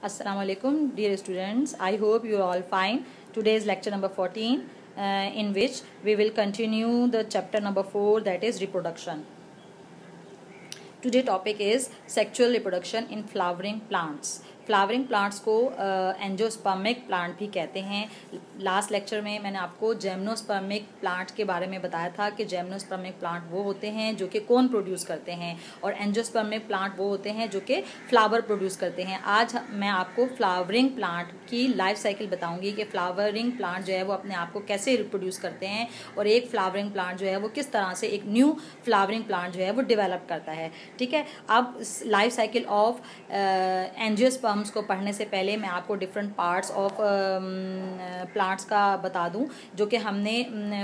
Assalamualaikum, dear students. I hope you are all fine. Today is lecture number 14, in which we will continue the chapter number 4, that is reproduction. Today topic is sexual reproduction in flowering plants. Flowering plants को angiospermic plant भी कहते हैं. Last lecture में मैंने आपको जिम्नोस्पर्मिक plant के बारे में बताया था कि जिम्नोस्पर्मिक प्लांट वो होते हैं जो कि कोन प्रोड्यूस करते हैं और एंजियोस्पर्मिक प्लांट वो होते हैं जो कि फ्लावर प्रोड्यूस करते हैं. आज मैं आपको फ्लावरिंग प्लांट की लाइफ साइकिल बताऊंगी कि फ्लावरिंग प्लांट जो है वो अपने आप को कैसे रिप्रोड्यूस करते हैं और एक फ्लावरिंग प्लांट जो है वो किस तरह से एक न्यू फ्लावरिंग प्लांट जो है वो डेवलप करता है. ठीक है, अब लाइफ साइकिल ऑफ एंजियोस्पर्म को पढ़ने से पहले मैं आपको डिफरेंट पार्ट्स ऑफ प्लांट्स का बता दूं जो कि हमने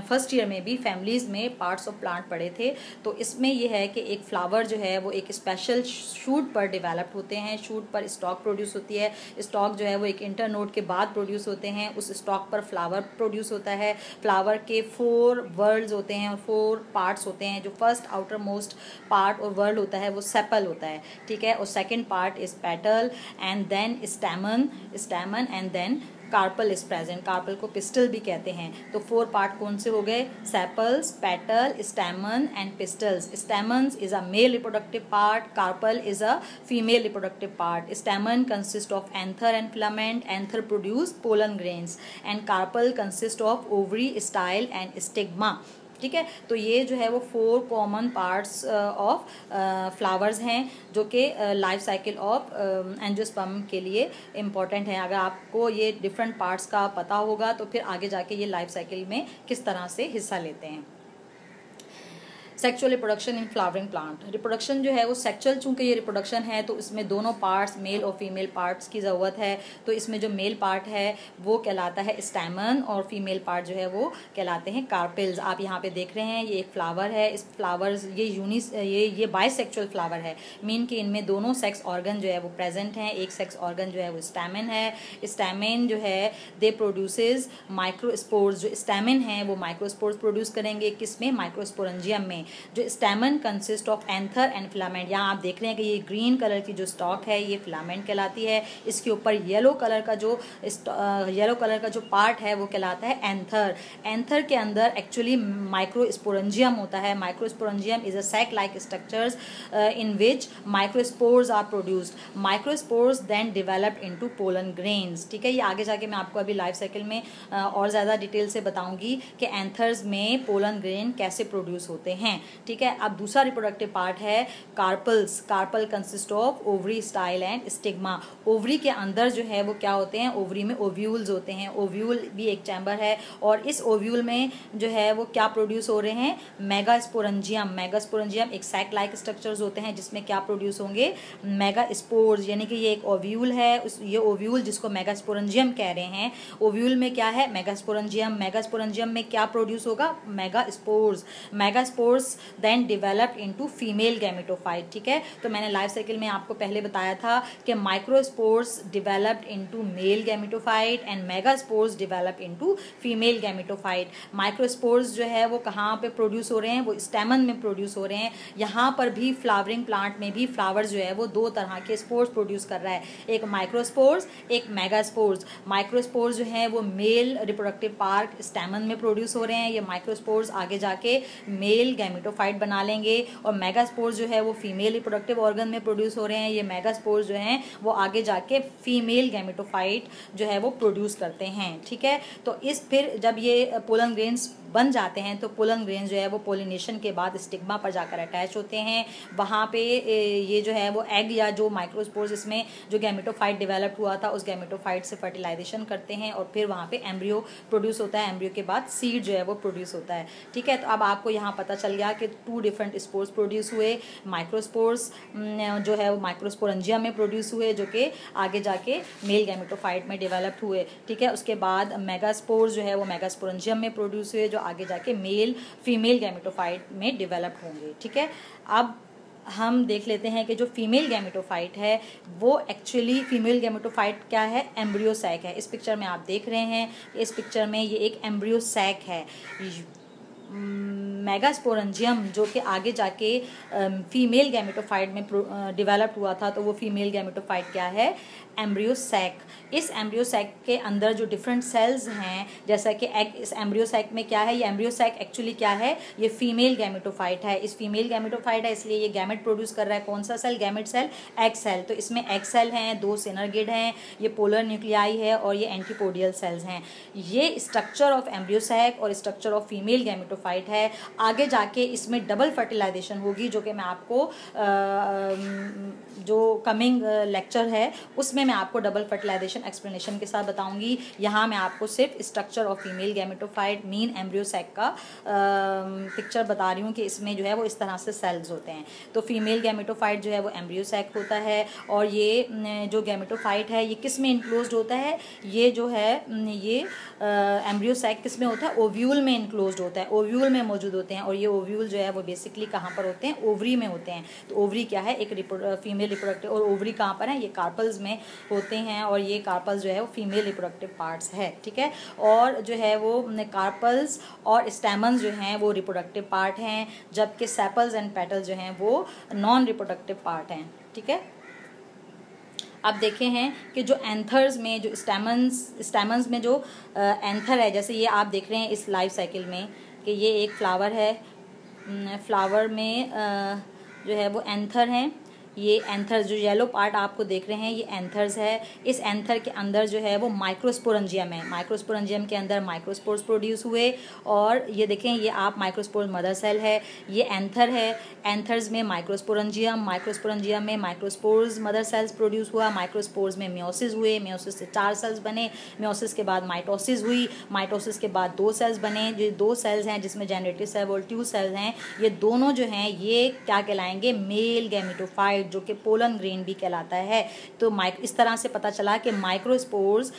फर्स्ट ईयर में भी फैमिलीज़ में पार्ट्स ऑफ प्लांट पढ़े थे. तो इसमें यह है कि एक फ्लावर जो है वो एक स्पेशल शूट पर डेवलप होते हैं. शूट पर स्टॉक प्रोड्यूस होती है. स्टॉक जो है वो एक इंटरनोड के बाद प्रोड्यूस होते हैं. उस स्टॉक पर फ्लावर प्रोड्यूस होता है. फ्लावर के 4 वर्ल्ड्स होते हैं और 4 पार्ट्स होते हैं. जो फर्स्ट आउटर मोस्ट पार्ट और वर्ल्ड होता है वो सेपल होता है. ठीक है, और second part is petal and then stamen and then carpel is present. Carpel को पिस्टल भी कहते हैं. तो 4 पार्ट कौन से हो गए? Sepals, petal, stamen and pistils. Stamens is a male reproductive part. Carpel is a female reproductive part. Stamen consist of anther and filament. Anther produce pollen grains and carpel consist of ovary, style and stigma. ठीक है, तो ये जो है वो 4 common parts of flowers हैं जो कि लाइफ साइकिल ऑफ एंजियोस्पर्म के लिए इम्पॉर्टेंट है. अगर आपको ये डिफरेंट पार्ट्स का पता होगा तो फिर आगे जाके ये लाइफ साइकिल में किस तरह से हिस्सा लेते हैं. Sexual reproduction in flowering plant. Reproduction जो है वो सेक्सुअल, चूंकि ये रिप्रोडक्शन है तो इसमें दोनों पार्ट्स मेल और फीमेल पार्ट्स की ज़रूरत है. तो इसमें जो मेल पार्ट है वो कहलाता है स्टैमन और फीमेल पार्ट जो है वो कहलाते हैं कार्पेल्स. आप यहाँ पे देख रहे हैं ये एक फ्लावर है. इस फ्लावर्स ये बाइसेक्सुअल फ्लावर है. मीन कि इनमें दोनों सेक्स ऑर्गन जो है वो प्रेजेंट हैं. एक सेक्स ऑर्गन जो है वो स्टैमन है. स्टैमन जो है दे प्रोड्यूसेस माइक्रोस्पोर्स. जो स्टैमन है वो माइक्रोस्पोर्स प्रोड्यूस करेंगे. किस में? माइक्रोस्पोरेंजियम में. जो stamen consist of anther and filament. यहाँ आप देख रहे हैं कि ये ग्रीन कलर की जो स्टॉक है ये फिलामेंट कहलाती है. इसके ऊपर येलो कलर का जो पार्ट है वो कहलाता है एंथर. एंथर के अंदर एक्चुअली माइक्रोस्पोरेंजियम होता है. Microsporangium is a sac like structures in which microspores are produced. Microspores then develop into pollen grains. ठीक है, ये आगे जाके मैं आपको अभी लाइफ साइकिल में और ज़्यादा डिटेल से बताऊंगी कि एंथर्स में पोलन ग्रेन कैसे प्रोड्यूस होते हैं. ठीक है, अब दूसरा रिप्रोडक्टिव पार्ट है carpels. Carpel consist of ovary, style and stigma. Ovary के अंदर जो है वो क्या होते हैं? ओवरी में ओव्यूल्स होते हैं. ओव्यूल भी एक चैम्बर है और इस ओव्यूल में जो है वो क्या प्रोड्यूस हो रहे हैं? मेगास्पोरेंजियम. मेगास्पोरेंजियम एक सैक लाइक स्ट्रक्चर्स होते हैं जिसमें क्या प्रोड्यूस होंगे? मेगास्पोर्स. यानी कि ये एक ओव्यूल है. ये ओव्यूल जिसको मेगास्पोरेंजियम कह रहे हैं, ओव्यूल में क्या है? मेगास्पोरेंजियम. मेगास्पोरेंजियम में क्या प्रोड्यूस होगा? Megaspores. Megaspores then develop into female gametophyte. ठीक है, तो मैंने लाइफ साइकिल में आपको पहले बताया था कि microspores developed into male gametophyte and megaspores develop into female gametophyte. Microspores जो है वो कहाँ पे प्रोड्यूस हो रहे हैं? वो स्टैमन में प्रोड्यूस हो रहे हैं. यहाँ पर भी फ्लावरिंग प्लांट में भी फ्लावर जो है वो 2 तरह के स्पोर्स प्रोड्यूस कर रहा है. एक माइक्रोस्पोर्स, एक मेगास्पोर्स. माइक्रोस्पोर्स जो है वो मेल रिप्रोडक्टिव पार्ट स्टैमन में प्रोड्यूस हो रहे हैं. ये माइक्रोस्पोर्स आगे जाके मेल गैमेटोफाइट बना लेंगे और मेगास्पोर्स जो है वो फीमेल रिप्रोडक्टिव ऑर्गन में प्रोड्यूस हो रहे हैं. ये मेगास्पोर्स जो हैं वो आगे जाके फीमेल गैमेटोफाइट जो है वो प्रोड्यूस करते हैं. ठीक है, तो इस फिर जब ये पोलन ग्रेन्स बन जाते हैं तो पोलन ग्रेन्स जो है वो पोलिनेशन के बाद स्टिग्मा पर जाकर अटैच होते हैं. वहाँ पे ये जो है वो एग या जो माइक्रोस्पोर्स इसमें जो गैमेटोफाइट डेवलप हुआ था उस गैमेटोफाइट से फर्टिलाइजेशन करते हैं और फिर वहाँ पे एम्ब्रियो प्रोड्यूस होता है. एम्ब्रियो के बाद सीड जो है वो प्रोड्यूस होता है. ठीक है, तो अब आपको यहाँ पता चल गया कि 2 डिफरेंट स्पोर्स प्रोड्यूस हुए. माइक्रोस्पोर्स जो है वो माइक्रोस्पोरेंजियम में प्रोड्यूस हुए जो कि आगे जाके मेल गैमेटोफाइट में डेवलप हुए. ठीक है, उसके बाद मेगास्पोर्स जो है वो मेगास्पोरेंजियम में प्रोड्यूस हुए जो आगे जाके फीमेल गैमेटोफाइट में डेवलप होंगे. ठीक है, अब हम देख लेते हैं कि जो फीमेल गैमेटोफाइट है वो एक्चुअली फीमेल गैमेटोफाइट क्या है? एम्ब्रियो सैक है. इस पिक्चर में आप देख रहे हैं, इस पिक्चर में ये एक एम्ब्रियो सैक है. मेगास्पोरेंजियम जो कि आगे जाके फीमेल गैमेटोफाइट में डेवलप हुआ था, तो वो फीमेल गैमेटोफाइट क्या है, एम्ब्रियो सैक। इस एम्ब्रियो सैक के अंदर जो डिफरेंट सेल्स हैं, जैसा कि एग, इस एम्ब्रियो सैक में क्या है, ये एम्ब्रियो सैक एक्चुअली क्या है, ये फीमेल गैमेटोफाइट है। इस फीमेल गैमेटोफाइट है इसलिए ये गैमेट प्रोड्यूस कर रहा है। कौन सा cell, gamete cell, egg cell. तो इसमें एग सेल हैं, 2 सिनरगिड हैं, ये पोलर न्यूक्लियाई है और ये एंटीपोडियल सेल्स हैं। ये स्ट्रक्चर ऑफ एम्ब्रियो सैक और स्ट्रक्चर ऑफ फीमेल गैमेटोफाइट है। आगे जाके इसमें डबल फर्टिलाइजेशन होगी, जो कि मैं आपको जो कमिंग लेक्चर है उसमें मैं आपको डबल फर्टिलाइजेशन एक्सप्लेनेशन के साथ बताऊंगी। यहाँ मैं आपको सिर्फ structure of female gametophyte mean embryo sac का पिक्चर बता रही हूँ कि इसमें जो है वो इस तरह से सेल्स होते हैं। तो फीमेल गैमेटोफाइट जो है वो एम्ब्रियो सैक होता है, और ये जो गैमेटोफाइट है ये किस में इनक्लोज्ड होता है, ये जो है ये एम्ब्रियो सैक किस में होता है, ओव्यूल में इनक्लोज्ड होता है, ओव्यूल में मौजूद होते हैं। और ये ओव्यूल जो है वो बेसिकली कहाँ पर होते हैं, ओवरी में होते हैं। तो ओवरी क्या है, एक फीमेल रिप्रोडक्टिव, और ओवरी कहाँ पर है, ये कार्पल्स में होते हैं, और ये कार्पल्स जो है वो फीमेल रिप्रोडक्टिव पार्ट्स है, ठीक है। और जो है वो कार्पल्स और स्टेमन्स जो हैं वो रिप्रोडक्टिव पार्ट हैं, जबकि सेपल्स एंड पेटल्स जो हैं वो नॉन रिप्रोडक्टिव पार्ट हैं, ठीक है। आप देखे हैं कि जो एंथर्स में जो स्टेमन्स में जो एंथर है, जैसे ये आप देख रहे हैं इस लाइफ साइकिल में कि ये एक फ्लावर है, फ्लावर में जो है वो एंथर हैं। ये एंथर्स जो येलो पार्ट आपको देख रहे हैं ये एंथर्स है। इस एंथर के अंदर जो है वो माइक्रोस्पोरेंजियम है। माइक्रोस्पोरेंजियम के अंदर माइक्रोस्पोर्स प्रोड्यूस हुए, और ये देखें ये आप माइक्रोस्पोर मदर सेल है, ये एंथर है। एंथर्स में माइक्रोस्पोरेंजियम, माइक्रोस्पोरेंजियम में माइक्रोस्पोर्स मदर सेल्स प्रोड्यूस हुआ, माइक्रोस्पोर्स में मियोसिस हुए, मियोसिस से 4 सेल्स बने, मियोसिस के बाद माइटोसिस हुई, माइटोसिस के बाद 2 सेल्स बने। जो 2 सेल्स हैं जिसमें जनरेटिव सेल और ट्यूब सेल्स हैं, ये दोनों जो हैं ये क्या कहलाएंगे, मेल गैमेटोफाइट, जो कि पोलन ग्रेन भी कहलाता है। तो इस तरह से पता चला कि microspores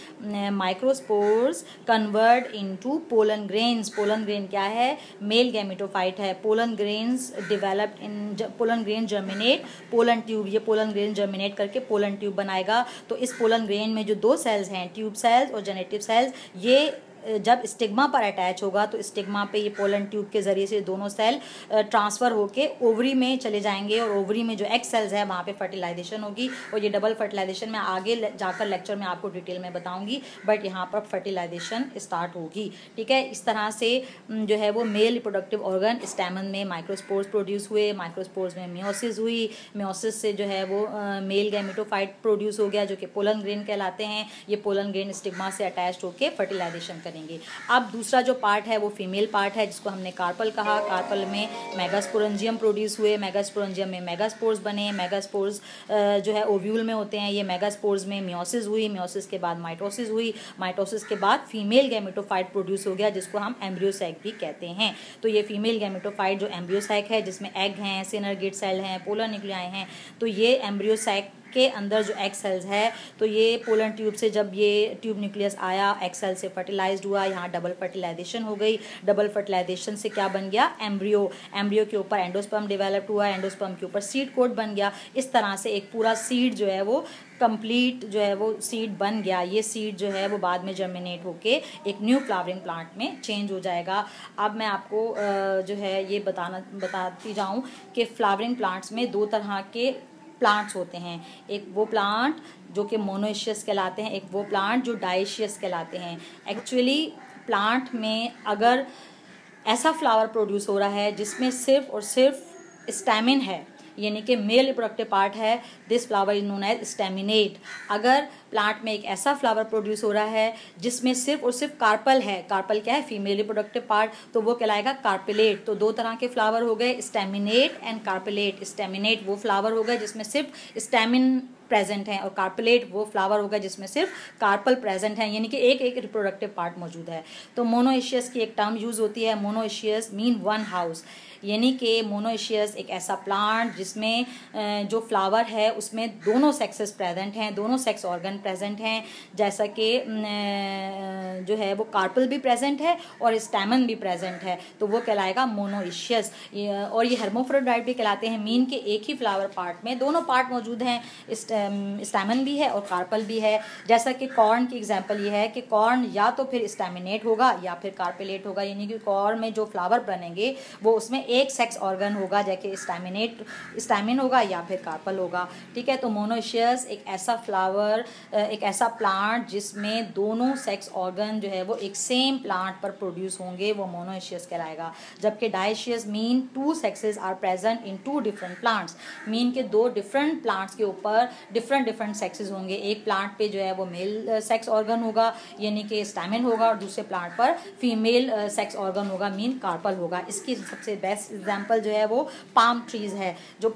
convert into pollen grains. Pollen grain क्या है, मेल गैमेटोफाइट है। Pollen grains developed in, pollen grain germinate, pollen tube, ये पोलन ग्रेन जर्मिनेट करके पोलन ट्यूब बनाएगा। तो इस पोलन ग्रेन में जो 2 सेल्स हैं, ट्यूब सेल्स और जेनेटिव सेल्स, ये जब स्टिग्मा पर अटैच होगा तो स्टिग्मा पे ये पोलन ट्यूब के ज़रिए से दोनों सेल ट्रांसफ़र होके ओवरी में चले जाएंगे, और ओवरी में जो एग सेल्स है वहाँ पे फर्टिलाइजेशन होगी। और ये डबल फर्टिलाइजेशन मैं आगे जाकर लेक्चर में आपको डिटेल में बताऊंगी, बट यहाँ पर फर्टिलाइजेशन स्टार्ट होगी, ठीक है। इस तरह से जो है वो मेल रिप्रोडक्टिव ऑर्गन स्टैमन में माइक्रोस्पोर्स प्रोड्यूस हुए, माइक्रोस्पोर्स में मियोसिस हुई, मियोसिस से जो है वो मेल गैमेटोफाइट प्रोड्यूस हो गया जो कि पोलन ग्रेन कहलाते हैं। ये पोलन ग्रेन स्टिग्मा से अटैच होकर फर्टिलाइजेशन करेंगे। अब दूसरा जो पार्ट है वो फीमेल पार्ट है, जिसको हमने कार्पल कहा। कार्पल में मेगास्पोरेंजियम प्रोड्यूस हुए, मेगास्पोरेंजियम में मेगास्पोर्स बने, मेगास्पोर्स जो है ओव्यूल में होते हैं। ये मेगास्पोर्स में मियोसिस हुई, मियोसिस के बाद माइटोसिस हुई, माइटोसिस के बाद फीमेल गैमेटोफाइट प्रोड्यूस हो गया, जिसको हम एम्ब्रियो सैक भी कहते हैं। तो ये फीमेल गैमेटोफाइट जो एम्ब्रियो सैक है, जिसमें एग हैं, सिनरगिड सेल हैं, पोलर न्यूक्लियाई हैं, तो ये एम्ब्रियो सैक के अंदर जो एग सेल्स है, तो ये पोलन ट्यूब से जब ये ट्यूब न्यूक्लियस आया, एग सेल से फर्टिलाइज्ड हुआ, यहाँ डबल फर्टिलाइजेशन हो गई। डबल फर्टिलाइजेशन से क्या बन गया, एम्ब्रियो। एम्ब्रियो के ऊपर एंडोस्पर्म डेवलप हुआ, एंडोस्पर्म के ऊपर सीड कोट बन गया। इस तरह से एक पूरा सीड जो है वो कंप्लीट जो है वो सीड बन गया। ये सीड जो है वो बाद में जर्मिनेट होके एक न्यू फ्लावरिंग प्लांट में चेंज हो जाएगा। अब मैं आपको जो है ये बताती जाऊँ कि फ्लावरिंग प्लांट्स में 2 तरह के प्लांट्स होते हैं। एक वो प्लांट जो कि मोनोइशियस कहलाते हैं, एक वो प्लांट जो डाइशियस कहलाते हैं। एक्चुअली प्लांट में अगर ऐसा फ्लावर प्रोड्यूस हो रहा है जिसमें सिर्फ और सिर्फ स्टैमिन है, यानी कि मेल रिप्रोडक्टिव पार्ट है, this flower is known as staminate. अगर प्लांट में एक ऐसा फ्लावर प्रोड्यूस हो रहा है जिसमें सिर्फ और सिर्फ कार्पल है, कार्पल क्या है, फीमेल रिप्रोडक्टिव पार्ट, तो वो कहलाएगा कार्पेलेट। तो 2 तरह के फ्लावर हो गए, स्टेमिनेट एंड कार्पेलेट। स्टेमिनेट वो फ्लावर हो गए जिसमें सिर्फ स्टेमिन प्रेजेंट है, और कार्पेलेट वो फ्लावर होगा जिसमें सिर्फ कार्पल प्रेजेंट है, यानी कि एक रिप्रोडक्टिव पार्ट मौजूद है। तो मोनोइशियस की एक टर्म यूज होती है, मोनोइशियस मीन वन हाउस, यानी कि मोनोइशियस एक ऐसा प्लांट जिसमें जो फ्लावर है उसमें दोनों सेक्सेस प्रेजेंट हैं, दोनों सेक्स ऑर्गन ऑर्गन प्रेजेंट हैं, जैसा कि जो है वो कार्पल भी प्रेजेंट है और स्टैमन भी प्रेजेंट है, तो वो कहलाएगा मोनोइशियस। और ये हेर्माफ्रोडाइट भी कहलाते हैं, मीन के एक ही फ्लावर पार्ट में दोनों पार्ट मौजूद हैं, स्टैमन भी है और कार्पल भी है। जैसा कि कॉर्न की एग्जांपल ये है कि कॉर्न या तो फिर स्टैमिनेट होगा या फिर कार्पेलेट होगा, यानी कि कॉर्न में जो फ्लावर बनेंगे वो उसमें एक सेक्स ऑर्गन होगा, जैसे स्टैमिन होगा या फिर कार्पल होगा। ठीक है, तो मोनोइशियस एक ऐसा फ्लावर, एक ऐसा प्लांट जिसमें दोनों सेक्स ऑर्गन जो है वो एक सेम प्लांट पर प्रोड्यूस होंगे, वो मोनोइशियस कहलाएगा। जबकि dioecious mean two sexes are present in two different plants, mean के दो डिफरेंट प्लांट्स के ऊपर डिफरेंट सेक्सेस होंगे। एक प्लांट पे जो है वो मेल सेक्स ऑर्गन होगा यानी कि स्टैमिन होगा, और दूसरे प्लांट पर फीमेल सेक्स ऑर्गन होगा, मीन कार्पल होगा। इसकी सबसे बेस्ट एग्जांपल जो है वो पाम ट्रीज है, जो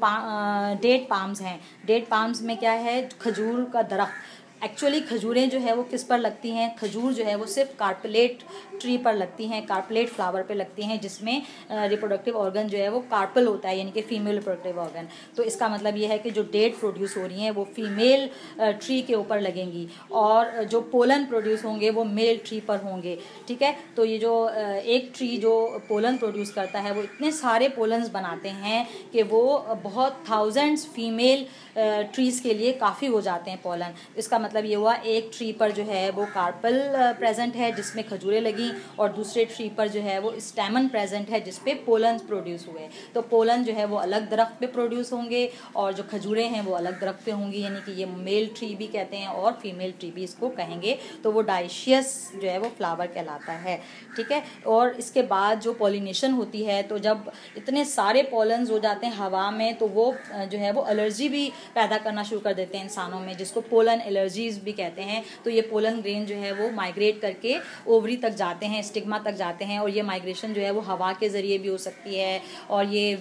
डेट पाम्स हैं। डेट पाम्स में क्या है, खजूर का दरख्त। एक्चुअली खजूरें जो है वो किस पर लगती हैं, खजूर जो है वो सिर्फ कार्पलेट ट्री पर लगती हैं, कार्पलेट फ्लावर पे लगती हैं, जिसमें रिप्रोडक्टिव ऑर्गन जो है वो कार्पल होता है, यानी कि फीमेल रिप्रोडक्टिव ऑर्गन। तो इसका मतलब ये है कि जो डेट प्रोड्यूस हो रही हैं वो फीमेल ट्री के ऊपर लगेंगी, और जो पोलन प्रोड्यूस होंगे वो मेल ट्री पर होंगे। ठीक है, तो ये जो एक ट्री जो पोलन प्रोड्यूस करता है वो इतने सारे पोलन्स बनाते हैं कि वो बहुत थाउजेंड्स फीमेल ट्रीज़ के लिए काफ़ी हो जाते हैं पोलन। इसका मतलब ये हुआ एक ट्री पर जो है वो कार्पल प्रेजेंट है जिसमें खजूरें लगी, और दूसरे ट्री पर जो है वो स्टैमन प्रेजेंट है जिसपे पोलन प्रोड्यूस हुए। तो पोलन जो है वो अलग दरख्त पे प्रोड्यूस होंगे और जो खजूरें हैं वो अलग दरख्त पे होंगी, यानी कि ये मेल ट्री भी कहते हैं और फीमेल ट्री भी इसको कहेंगे। तो वो डाइशियस जो है वो फ्लावर कहलाता है। ठीक है, और इसके बाद जो पॉलिनेशन होती है, तो जब इतने सारे पॉलन्स हो जाते हैं हवा में तो वो जो है वो एलर्जी भी पैदा करना शुरू कर देते हैं इंसानों में, जिसको पोलन एलर्जीज भी कहते हैं। तो ये पोलन ग्रेन जो है वो माइग्रेट करके ओवरी तक जाते हैं, स्टिग्मा तक जाते हैं, और ये माइग्रेशन जो है वो हवा के ज़रिए भी हो सकती है और ये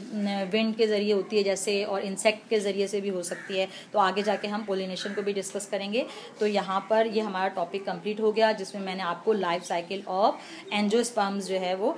विंड के ज़रिए होती है जैसे, और इंसेक्ट के ज़रिए से भी हो सकती है। तो आगे जाके हम पोलिनेशन को भी डिस्कस करेंगे। तो यहाँ पर ये हमारा टॉपिक कंप्लीट हो गया, जिसमें मैंने आपको लाइफ साइकिल ऑफ एंजियोस्पर्म्स जो है वो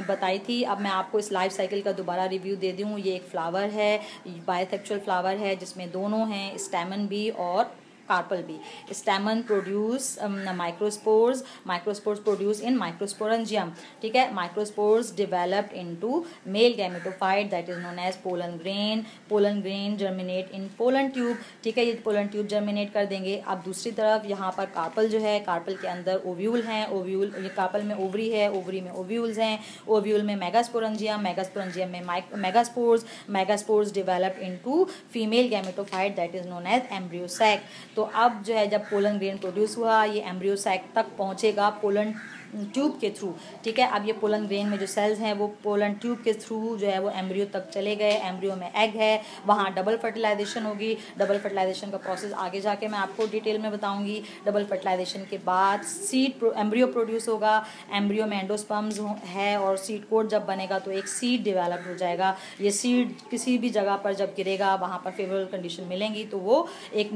बताई थी। अब मैं आपको इस लाइफ साइकिल का दोबारा रिव्यू दे दूँ। ये एक फ्लावर है, बायसेक्सुअल फ्लावर है, जिसमें दोनों हैं, स्टैमन भी और कार्पल भी। Stamen produce microspores, microspores produce in microsporangium. ठीक है, microspores developed into male gametophyte that is known as pollen grain. Pollen grain germinate in pollen tube. ठीक है, ये पोलन ट्यूब जर्मिनेट कर देंगे। अब दूसरी तरफ यहाँ पर कार्पल जो है, कार्पल के अंदर ओव्यूल हैं, ओव्यूल, ये कार्पल में ओवरी है, ओवरी में ओव्यूल्स हैं, ओव्यूल में मेगास्पोरेंजियम, मेगास्पोरेंजियम में megaspores, megaspores developed into female gametophyte that is known as embryo sac. तो अब जो है जब पोलन ग्रेन प्रोड्यूस हुआ, ये एम्ब्रियो सैक तक पहुंचेगा पोलन ट्यूब के थ्रू। ठीक है, अब ये पोलन ग्रेन में जो सेल्स हैं वो पोलन ट्यूब के थ्रू जो है वो एम्ब्रियो तक चले गए। एम्ब्रियो में एग है, वहाँ डबल फर्टिलाइजेशन होगी। डबल फर्टिलाइजेशन का प्रोसेस आगे जाके मैं आपको डिटेल में बताऊंगी। डबल फर्टिलाइजेशन के बाद सीड एम्ब्रियो प्रोड्यूस होगा। एम्ब्रियो में एंडोस्पर्म्स है और सीड कोट जब बनेगा तो एक सीड डेवलप हो जाएगा। ये सीड किसी भी जगह पर जब गिरेगा वहाँ पर फेवरेबल कंडीशन मिलेंगी तो वो एक